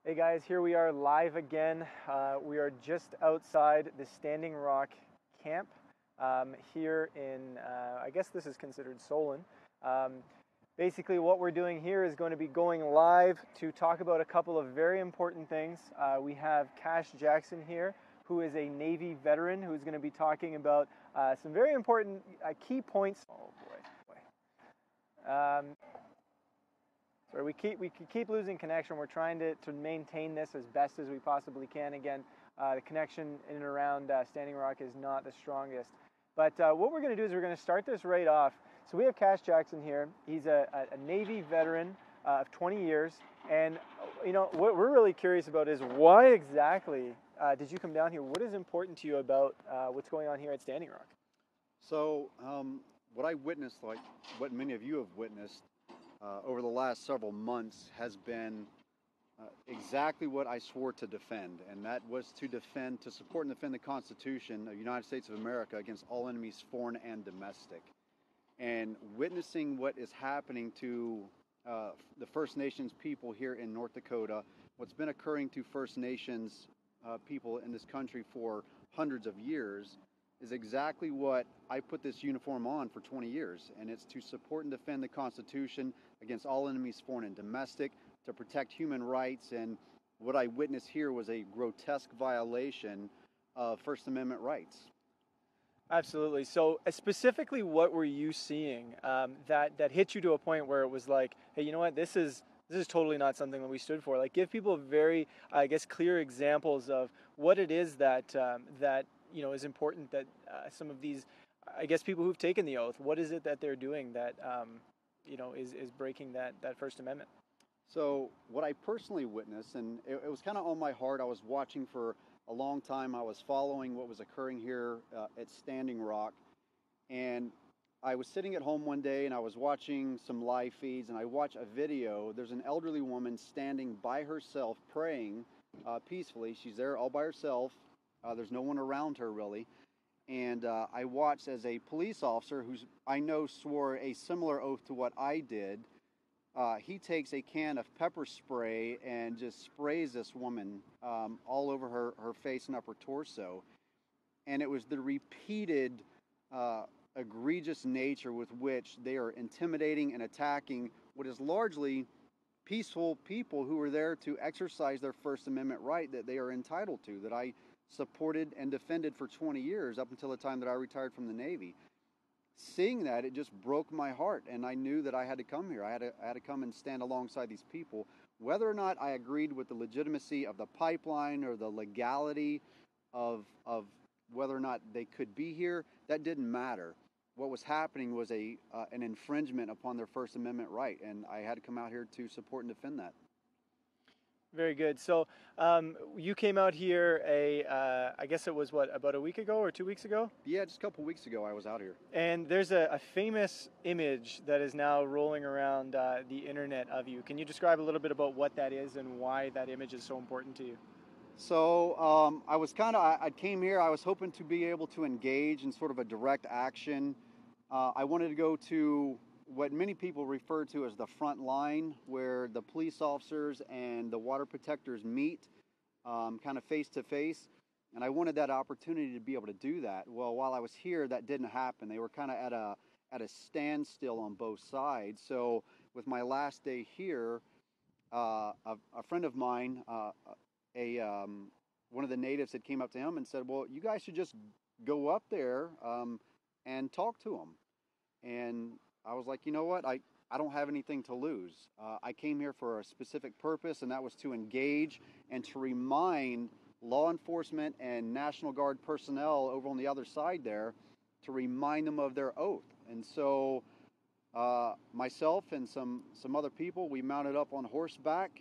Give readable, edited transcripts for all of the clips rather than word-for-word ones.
Hey guys, here we are live again. We are just outside the Standing Rock camp here in, I guess this is considered Solon. Um, Basically, what we're doing here is going to be going live to talk about a couple of very important things. We have Cash Jackson here, who is a Navy veteran, who's going to be talking about some very important key points. Oh boy. Sorry, we keep losing connection. We're trying to maintain this as best as we possibly can. Again, the connection in and around Standing Rock is not the strongest. But what we're going to do is we're going to start this right off. So we have Cash Jackson here. He's a Navy veteran of 20 years. And, what we're really curious about is why exactly did you come down here? What is important to you about what's going on here at Standing Rock? So, what I witnessed, like what many of you have witnessed over the last several months, has been exactly what I swore to defend, and that was to support and defend the Constitution of the United States of America against all enemies, foreign and domestic. And witnessing what is happening to the First Nations people here in North Dakota, what's been occurring to First Nations people in this country for hundreds of years, is exactly what I put this uniform on for 20 years, and it's to support and defend the Constitution against all enemies, foreign and domestic, to protect human rights. And what I witnessed here was a grotesque violation of First Amendment rights. Absolutely. So specifically, what were you seeing that hit you to a point where it was like, hey, you know what, this is totally not something that we stood for. Like, give people very, I guess, clear examples of what it is that is important that some of these, I guess, people who've taken the oath, what is it that they're doing that is breaking that First Amendment? So what I personally witnessed, and it was kind of on my heart, I was watching for a long time. I was following what was occurring here at Standing Rock, and I was sitting at home one day and I was watching some live feeds, and I watched a video. There's an elderly woman standing by herself praying peacefully. She's there all by herself. There's no one around her really. And I watched as a police officer, who I know swore a similar oath to what I did, he takes a can of pepper spray and just sprays this woman all over her face and upper torso. And it was the repeated egregious nature with which they are intimidating and attacking what is largely peaceful people who are there to exercise their First Amendment right that they are entitled to, that I supported and defended for 20 years up until the time that I retired from the Navy. Seeing that, it just broke my heart, and I knew that I had to come here. I had to come and stand alongside these people. Whether or not I agreed with the legitimacy of the pipeline or the legality of whether or not they could be here, that didn't matter. What was happening was an infringement upon their First Amendment right, and I had to come out here to support and defend that. Very good. So you came out here I guess it was about a week ago or 2 weeks ago? Yeah, just a couple weeks ago I was out here. And there's a famous image that is now rolling around the internet of you. Can you describe a little bit about what that is and why that image is so important to you? So I came here, I was hoping to be able to engage in sort of a direct action. I wanted to go to what many people refer to as the front line, where the police officers and the water protectors meet kind of face to face. And I wanted that opportunity to be able to do that. Well, while I was here, that didn't happen. They were kind of at a standstill on both sides. So with my last day here, a friend of mine, one of the natives had came up to him and said, well, you guys should just go up there and talk to them. And I was like, you know what? I don't have anything to lose. I came here for a specific purpose, and that was to engage and to remind law enforcement and National Guard personnel over on the other side there, to remind them of their oath. And so myself and some other people, we mounted up on horseback,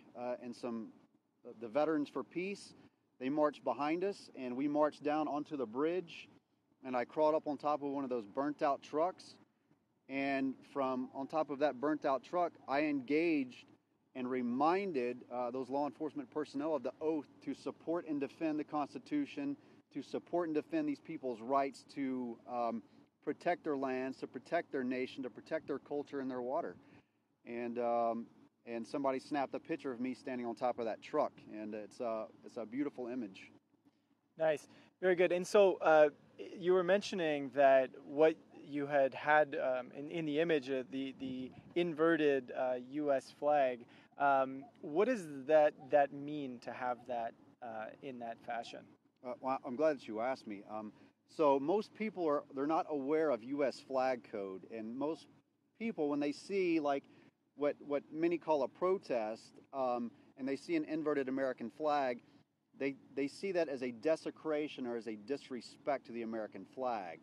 and the Veterans for Peace, they marched behind us, and we marched down onto the bridge, and I crawled up on top of one of those burnt out trucks. And from on top of that burnt out truck, I engaged and reminded those law enforcement personnel of the oath to support and defend the Constitution, to support and defend these people's rights to protect their lands, to protect their nation, to protect their culture and their water. And and somebody snapped a picture of me standing on top of that truck, and it's a beautiful image. Nice, very good. And so you were mentioning that what you had in the image, the inverted U.S. flag. What does that mean to have that in that fashion? Well, I'm glad that you asked me. So most people they're not aware of U.S. flag code, and most people, when they see like what many call a protest, and they see an inverted American flag, they see that as a desecration or as a disrespect to the American flag.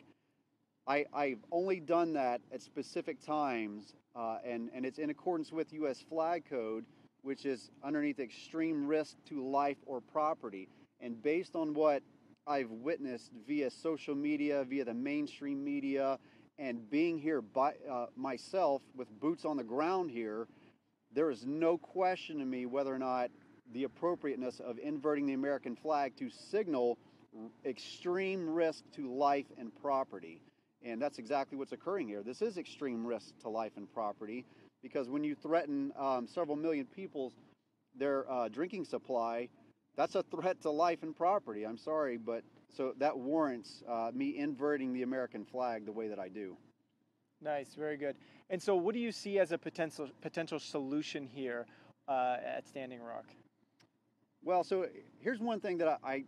I've only done that at specific times, and it's in accordance with U.S. flag code, which is underneath extreme risk to life or property. And based on what I've witnessed via social media, via the mainstream media, and being here by myself with boots on the ground here, there is no question to me whether or not the appropriateness of inverting the American flag to signal extreme risk to life and property. And that's exactly what's occurring here. This is extreme risk to life and property, because when you threaten several million people's their drinking supply, that's a threat to life and property. I'm sorry, but so that warrants me inverting the American flag the way that I do. Nice, very good. And so, what do you see as a potential solution here at Standing Rock? Well, so here's one thing that I,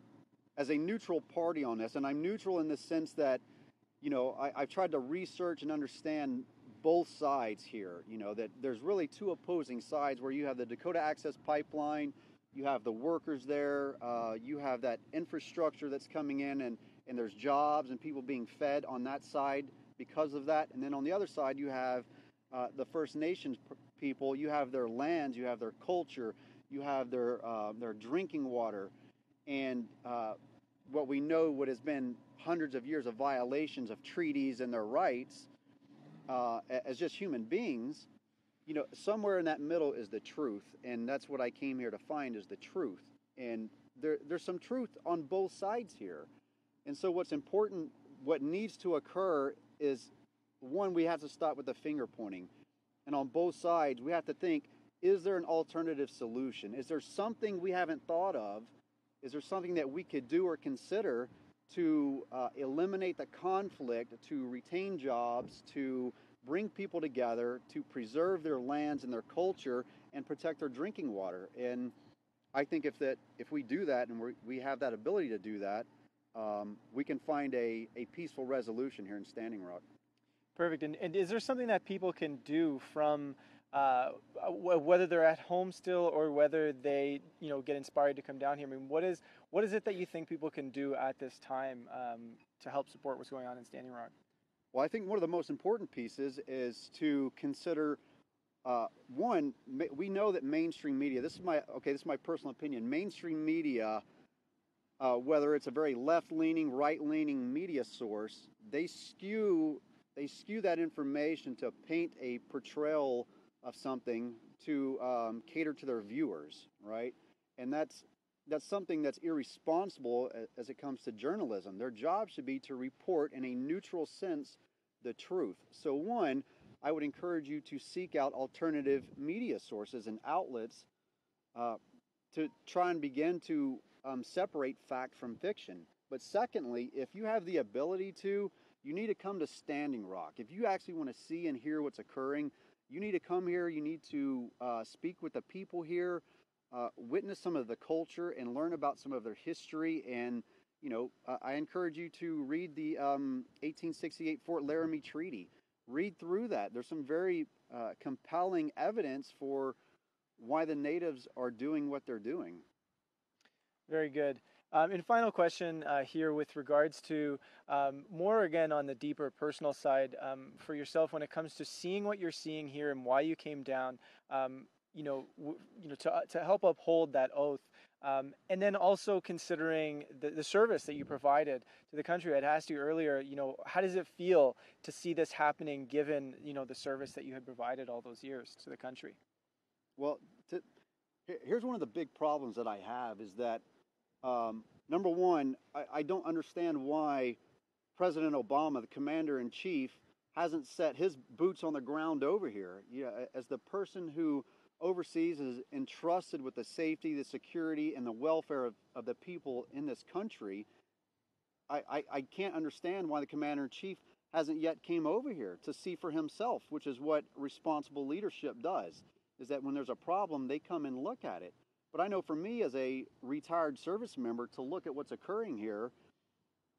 as a neutral party on this, and I'm neutral in the sense that, I've tried to research and understand both sides here. That there's really two opposing sides, where you have the Dakota Access Pipeline, you have the workers there, you have that infrastructure that's coming in, and there's jobs and people being fed on that side because of that. And then on the other side, you have the First Nations people. You have their lands, you have their culture, you have their drinking water, and what we know, what has been hundreds of years of violations of treaties and their rights as just human beings. Somewhere in that middle is the truth, and that's what I came here to find, is the truth. And there's some truth on both sides here. And so what's important, what needs to occur is, one, we have to stop with the finger pointing. And on both sides, we have to think, is there an alternative solution? Is there something we haven't thought of? Is there something that we could do or consider to eliminate the conflict, to retain jobs, to bring people together, to preserve their lands and their culture, and protect their drinking water? And I think if we do that, and we have that ability to do that, we can find a peaceful resolution here in Standing Rock. Perfect. And is there something that people can do from whether they're at home still or whether they get inspired to come down here? I mean, what is it that you think people can do at this time to help support what's going on in Standing Rock? Well, I think one of the most important pieces is to consider, one, we know that mainstream media, this is my personal opinion, mainstream media, whether it's a very left-leaning, right-leaning media source, they skew that information to paint a portrayal of something to cater to their viewers, right? And that's something that's irresponsible as it comes to journalism. Their job should be to report in a neutral sense the truth. So one, I would encourage you to seek out alternative media sources and outlets to try and begin to separate fact from fiction. But secondly, if you have the ability to, you need to come to Standing Rock. If you actually want to see and hear what's occurring, you need to come here. You need to speak with the people here, witness some of the culture, and learn about some of their history. And I encourage you to read the 1868 Fort Laramie Treaty. Read through that. There's some very compelling evidence for why the natives are doing what they're doing. Very good. And final question here with regards to more again on the deeper personal side for yourself when it comes to seeing what you're seeing here and why you came down, to help uphold that oath. And then also considering the service that you provided to the country. I'd asked you earlier, how does it feel to see this happening given, the service that you had provided all those years to the country? Well, here's one of the big problems that I have is that, number one, I don't understand why President Obama, the commander-in-chief, hasn't set his boots on the ground over here. As the person who overseas is entrusted with the safety, the security, and the welfare of the people in this country, I can't understand why the commander-in-chief hasn't yet came over here to see for himself, which is what responsible leadership does, is that when there's a problem, they come and look at it. But I know for me as a retired service member to look at what's occurring here,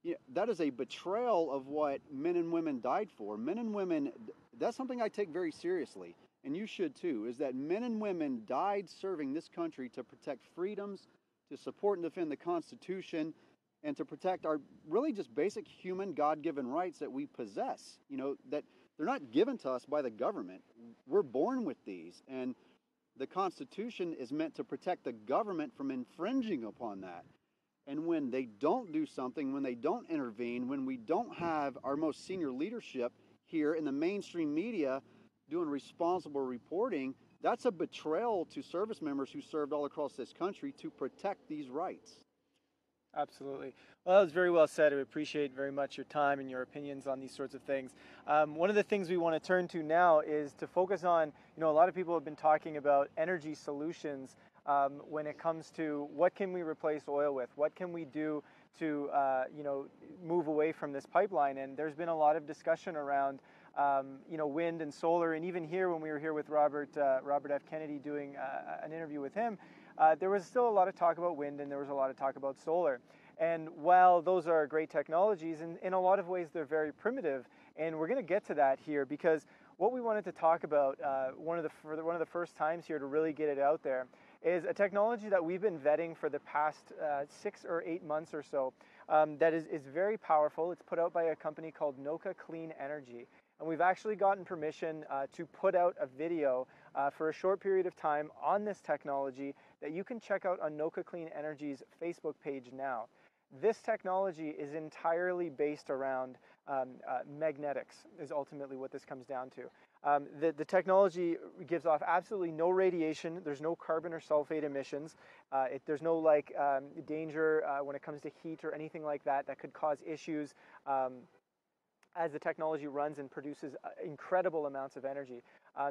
yeah, that is a betrayal of what men and women died for. Men and women, that's something I take very seriously, and you should too, is that men and women died serving this country to protect freedoms, to support and defend the Constitution, and to protect our really just basic human God-given rights that we possess. You know, that they're not given to us by the government. We're born with these, and the Constitution is meant to protect the government from infringing upon that. And when they don't do something, when they don't intervene, when we don't have our most senior leadership here in the mainstream media doing responsible reporting, that's a betrayal to service members who served all across this country to protect these rights. Absolutely. Well, that was very well said. I appreciate very much your time and your opinions on these sorts of things. One of the things we want to turn to now is to focus on, a lot of people have been talking about energy solutions when it comes to what can we replace oil with? What can we do to, move away from this pipeline? And there's been a lot of discussion around, wind and solar. And even here, when we were here with Robert F. Kennedy doing an interview with him, there was still a lot of talk about wind and there was a lot of talk about solar. And while those are great technologies, in a lot of ways they're very primitive, and we're going to get to that here because what we wanted to talk about, one of the first times here to really get it out there, is a technology that we've been vetting for the past 6 or 8 months or so that is very powerful. It's put out by a company called Noka Clean Energy. And we've actually gotten permission to put out a video for a short period of time on this technology that you can check out on Noka Clean Energy's Facebook page now. This technology is entirely based around magnetics, is ultimately what this comes down to. The technology gives off absolutely no radiation. There's no carbon or sulfate emissions. There's no danger when it comes to heat or anything like that that could cause issues as the technology runs and produces incredible amounts of energy.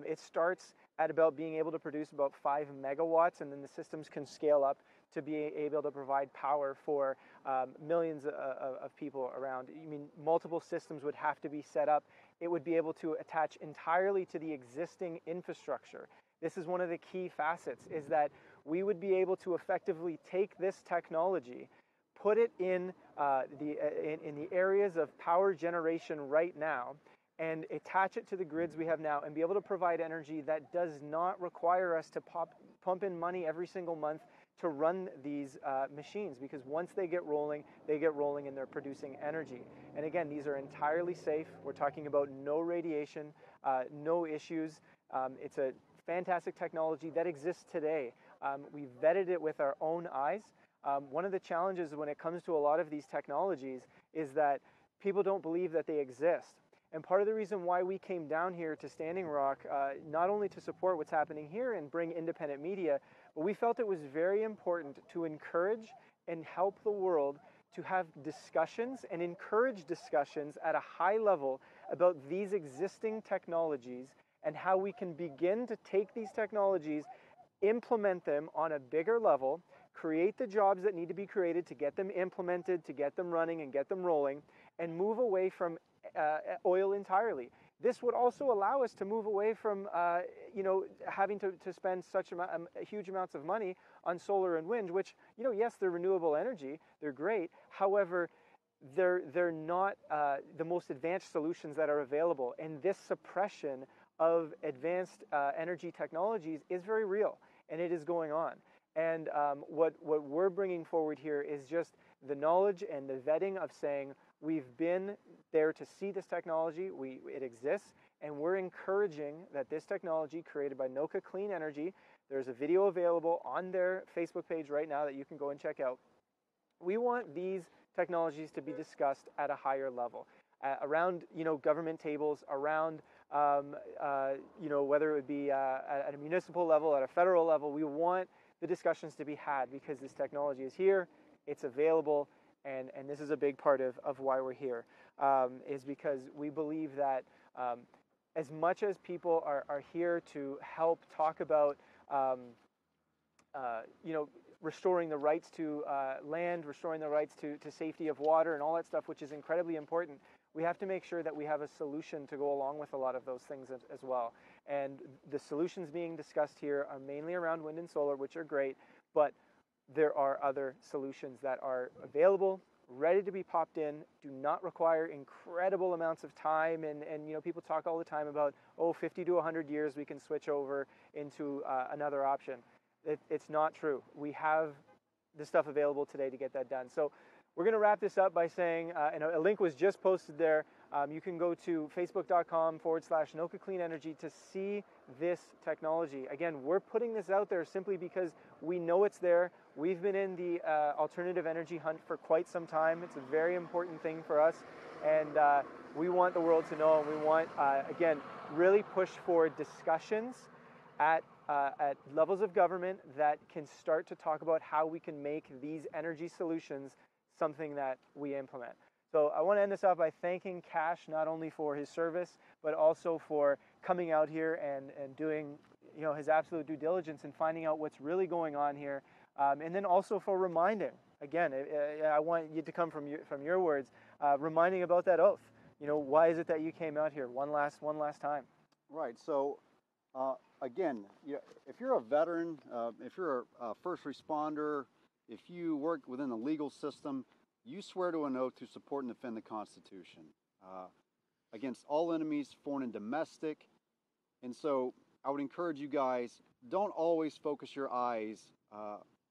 It starts at about being able to produce about 5 megawatts, and then the systems can scale up to be able to provide power for millions of people around. I mean, multiple systems would have to be set up. It would be able to attach entirely to the existing infrastructure. This is one of the key facets, is that we would be able to effectively take this technology, put it in the areas of power generation right now, and attach it to the grids we have now and be able to provide energy that does not require us to pump in money every single month to run these machines, because once they get rolling and they're producing energy. And again, these are entirely safe. We're talking about no radiation, no issues. It's a fantastic technology that exists today. We vetted it with our own eyes. One of the challenges when it comes to a lot of these technologies is that people don't believe that they exist. And part of the reason why we came down here to Standing Rock, not only to support what's happening here and bring independent media, but we felt it was very important to encourage and help the world to have discussions and encourage discussions at a high level about these existing technologies and how we can begin to take these technologies, implement them on a bigger level, create the jobs that need to be created to get them implemented, to get them running and get them rolling, and move away from oil entirely. This would also allow us to move away from, having to spend such huge amounts of money on solar and wind, which, yes, they're renewable energy, they're great. However, they're not the most advanced solutions that are available. And this suppression of advanced energy technologies is very real, and it is going on. And what we're bringing forward here is just the knowledge and the vetting of saying, we've been there to see this technology, it exists, and we're encouraging that this technology created by Noka Clean Energy, there's a video available on their Facebook page right now that you can go and check out. We want these technologies to be discussed at a higher level, around government tables, around whether it would be at a municipal level, at a federal level. We want the discussions to be had because this technology is here, it's available, and this is a big part of why we're here, is because we believe that as much as people are here to help talk about you know, restoring the rights to land, restoring the rights to safety of water and all that stuff, which is incredibly important. We have to make sure that we have a solution to go along with a lot of those things as well. And the solutions being discussed here are mainly around wind and solar, which are great, but there are other solutions that are available, ready to be popped in, do not require incredible amounts of time. And you know, people talk all the time about, oh, 50 to 100 years we can switch over into another option. It's not true. We have the stuff available today to get that done. So we're going to wrap this up by saying, and a link was just posted there. You can go to facebook.com/Noka Clean Energy to see this technology. Again, we're putting this out there simply because we know it's there. We've been in the alternative energy hunt for quite some time. It's a very important thing for us, and we want the world to know, and we want, again, really push for discussions at levels of government that can start to talk about how we can make these energy solutions something that we implement. So I want to end this off by thanking Cash not only for his service, but also for coming out here and doing, you know, his absolute due diligence and finding out what's really going on here, and then also for reminding. Again, I want you to come from your words, reminding about that oath. You know, why is it that you came out here one last time? Right. So, again, if you're a veteran, if you're a first responder, if you work within the legal system, you swear to an oath to support and defend the Constitution against all enemies, foreign and domestic. And so I would encourage you guys, don't always focus your eyes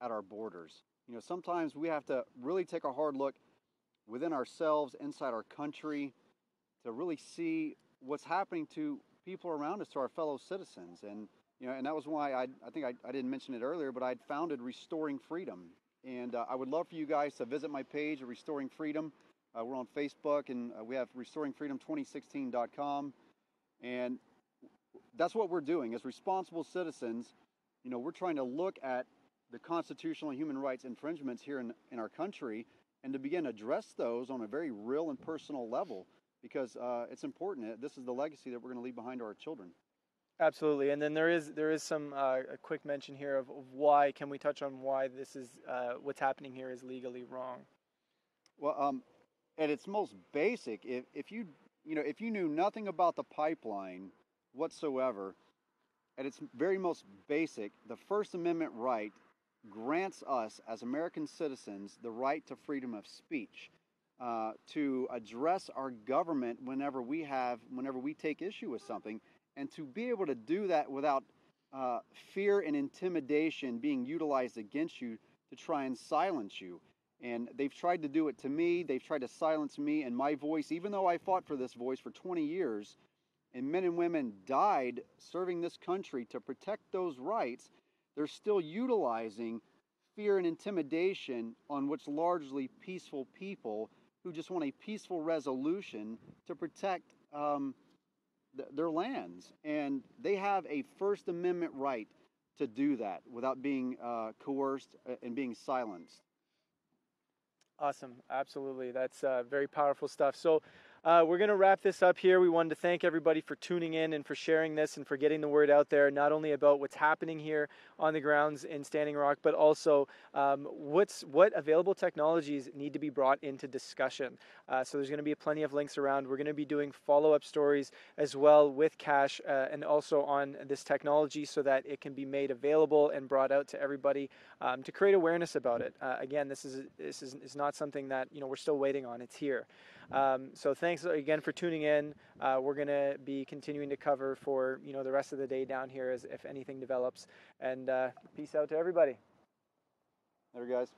at our borders. You know, sometimes we have to really take a hard look within ourselves, inside our country, to really see what's happening to people around us, to our fellow citizens. And you know, and that was why I think I didn't mention it earlier, but I'd founded Restoring Freedom. And I would love for you guys to visit my page, Restoring Freedom. We're on Facebook, and we have restoringfreedom2016.com. And that's what we're doing as responsible citizens. You know, we're trying to look at the constitutional and human rights infringements here in our country, and to begin to address those on a very real and personal level, because it's important. This is the legacy that we're going to leave behind to our children. Absolutely. And then there is some a quick mention here of why. Can we touch on why this is what's happening here is legally wrong? Well, at its most basic, if you knew nothing about the pipeline whatsoever, at its very most basic, the First Amendment right grants us as American citizens the right to freedom of speech, to address our government whenever we take issue with something. And to be able to do that without fear and intimidation being utilized against you to try and silence you. And they've tried to do it to me. They've tried to silence me and my voice, even though I fought for this voice for 20 years. And men and women died serving this country to protect those rights. They're still utilizing fear and intimidation on what's largely peaceful people who just want a peaceful resolution to protect their lands, and they have a First Amendment right to do that without being coerced and being silenced. Awesome. Absolutely. That's very powerful stuff. So we're going to wrap this up here. We wanted to thank everybody for tuning in and for sharing this and for getting the word out there, not only about what's happening here on the grounds in Standing Rock, but also what available technologies need to be brought into discussion. So there's going to be plenty of links around. We're going to be doing follow-up stories as well with Cash and also on this technology so that it can be made available and brought out to everybody to create awareness about it. Again, this is not something that, you know, we're still waiting on. It's here. So thanks again for tuning in. We're going to be continuing to cover for, you know, the rest of the day down here as if anything develops. And peace out to everybody. Later, guys.